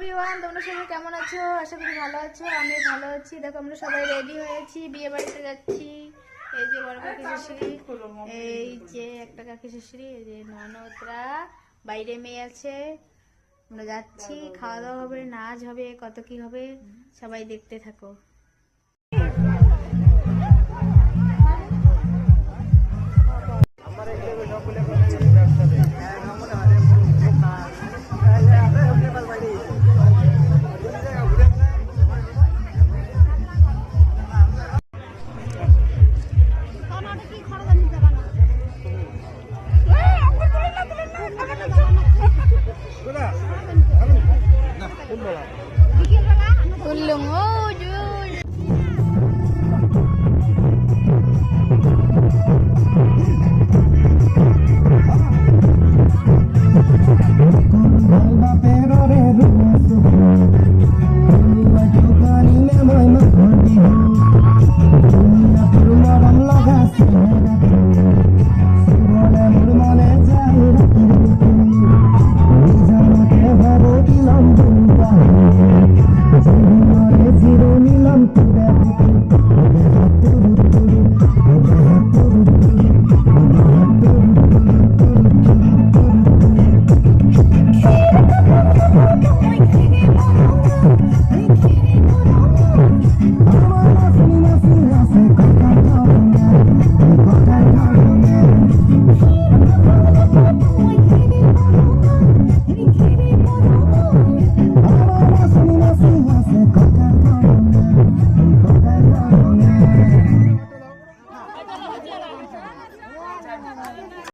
Everyone, তোমরা সবাই কেমন আছো? আশা করি ভালো আছো। আমি ভালো আছি। দেখো আমরা সবাই রেডি হয়েছি, বিয়ে বাড়িতে যাচ্ছি। এই যে বড় কাকি শ্বশুরি, এই যে একটা কাকি শ্বশুরি, এই যে ননদরা, বাইরে মেয়ে আছে। আমরা যাচ্ছি, খাওয়া দাওয়া হবে, নাচ হবে, কত কি হবে, সবাই দেখতে থাকো। তুললুম ও